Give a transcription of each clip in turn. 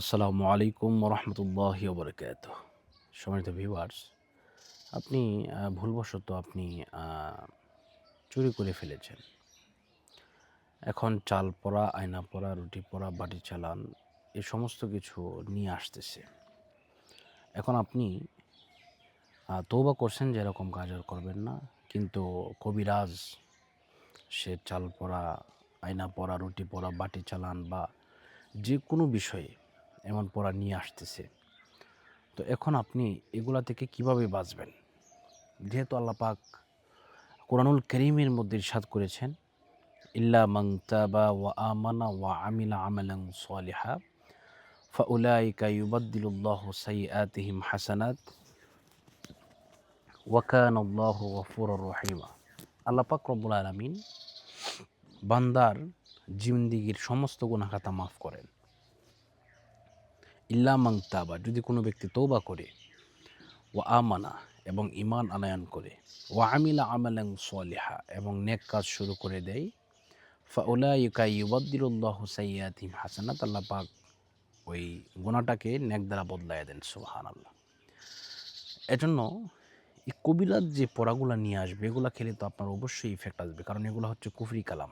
আসসালামু আলাইকুম ওরহমতুল্লাহি ওবরাকাতুহ। সম্মানিত ভিউয়ার্স, আপনি ভুলবশত চুরি করে ফেলেছেন। এখন চাল পড়া, আয়না পড়া, রুটি পড়া, বাটি চালান এ সমস্ত কিছু নিয়ে আসতেছে। এখন আপনি তৌবা করছেন যে এরকম কাজ আর করবেন না, কিন্তু কবিরাজ সে চাল পড়া, আয়না পড়া, রুটি পড়া, বাটি চালান বা যে কোনো বিষয়ে এমন পড়া নিয়ে আসতেছে। তো এখন আপনি এগুলা থেকে কিভাবে বাঁচবেন? যেহেতু আল্লাহ পাক কোরআনুল কারীমের মধ্যে ইরশাদ করেছেন, ইল্লা মান তাবা ওয়া আমানা ওয়া আমিলা আমালান সলিহা ফাউলাইকা ইউবাদদিলুল্লাহু সাইয়্যাতিহিম হাসানাত ওয়া কানাল্লাহু গফুরুর রহিমা। আল্লাহ পাক রব্বুল আলামিন বান্দার জিন্দেগীর সমস্ত গুনাহ খাতা মাফ করেন। ইল্লা মান তাবা, যদি কোনো ব্যক্তি তওবা করে, ওয়া আমানা এবং ঈমান আনয়ন করে, ওয়া আমিলা আমালান সলিহা এবং নেক কাজ শুরু করে দেয়, ফাউলাইকা ইউবাদদিলুল্লাহু সাইয়্যাতিহিম হাসানাত, আল্লাহ পাক ওই গুনাহটাকে নেক দ্বারা বদলায়া দেন। সুবহানাল্লাহ। এজন্য এই কবিরাজ যে পড়াগুলা নিয়ে আসবে এগুলা খেলে তো আপনার অবশ্যই ইফেক্ট আসবে, কারণ এগুলো হচ্ছে কুফরি কালাম।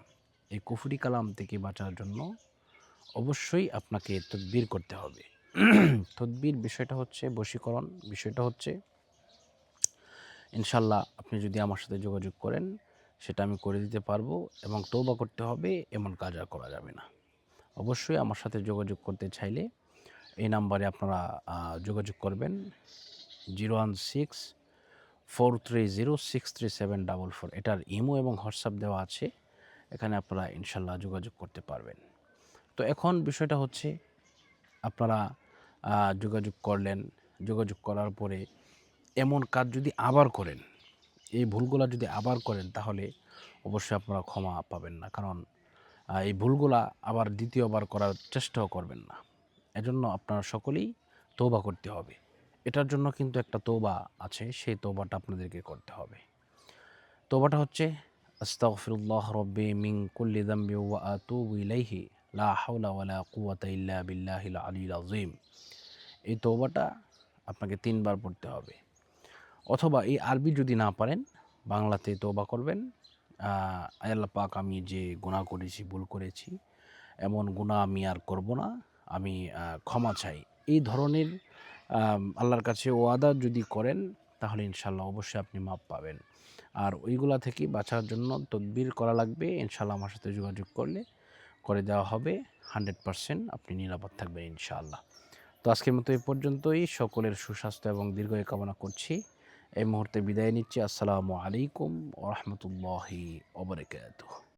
এই কুফরি কালাম থেকে বাঁচার জন্য অবশ্যই আপনাকে তদবির করতে হবে। তদবির বিষয়টা হচ্ছে বশীকরণ, বিষয়টা হচ্ছে ইনশাল্লাহ আপনি যদি আমার সাথে যোগাযোগ করেন সেটা আমি করে দিতে পারবো, এবং তওবা করতে হবে, এমন কাজ আর করা যাবে না। অবশ্যই আমার সাথে যোগাযোগ করতে চাইলে এই নাম্বারে আপনারা যোগাযোগ করবেন, 016-430-63744। এটার ইমো এবং হোয়াটসঅ্যাপ দেওয়া আছে, এখানে আপনারা ইনশাল্লাহ যোগাযোগ করতে পারবেন। তো এখন বিষয়টা হচ্ছে আপনারা যোগাযোগ করলেন, যোগাযোগ করার পরে এমন কাজ যদি আবার করেন, এই ভুলগুলা যদি আবার করেন, তাহলে অবশ্যই আপনারা ক্ষমা পাবেন না, কারণ এই ভুলগুলা আবার দ্বিতীয়বার করার চেষ্টাও করবেন না। এজন্য আপনারা সকলেই তওবা করতে হবে। এটার জন্য কিন্তু একটা তওবা আছে, সেই তওবাটা আপনাদেরকে করতে হবে। তওবাটা হচ্ছে, আস্তাগফিরুল্লাহ রব্বি মিন কুল্লি যামবি ওয়া আতুবু ইলাইহি লা হাওলা ওয়ালা কুওয়াতা ইল্লা বিল্লাহিল আলিয়্যিল আযীম। এই তওবাটা আপনাকে ৩ বার পড়তে হবে, অথবা এই আরবি যদি না পারেন বাংলাতে তওবা করবেন। আয় আল্লাহ পাক, আমি যে গুনাহ করেছি, ভুল করেছি, এমন গুনাহ আমি আর করব না, আমি ক্ষমা চাই। এই ধরনের আল্লাহর কাছে ওয়াদা যদি করেন, তাহলে ইনশাআল্লাহ অবশ্যই আপনি মাপ পাবেন। আর ওইগুলা থেকে বাঁচার জন্য তদবির করা লাগবে। ইনশাআল্লাহ আমার সাথে যোগাযোগ করলে করে দেওয়া হবে। 100% আপনি নিরাপদ থাকবেন ইনশাআল্লাহ। তো আজকের মতো এই পর্যন্তই। সকলের সুস্বাস্থ্য এবং দীর্ঘায়ু কামনা করছি। এই মুহূর্তে বিদায় নিচ্ছি। আসসালামু আলাইকুম ওয়া রাহমাতুল্লাহি ওয়া বারাকাতুহু।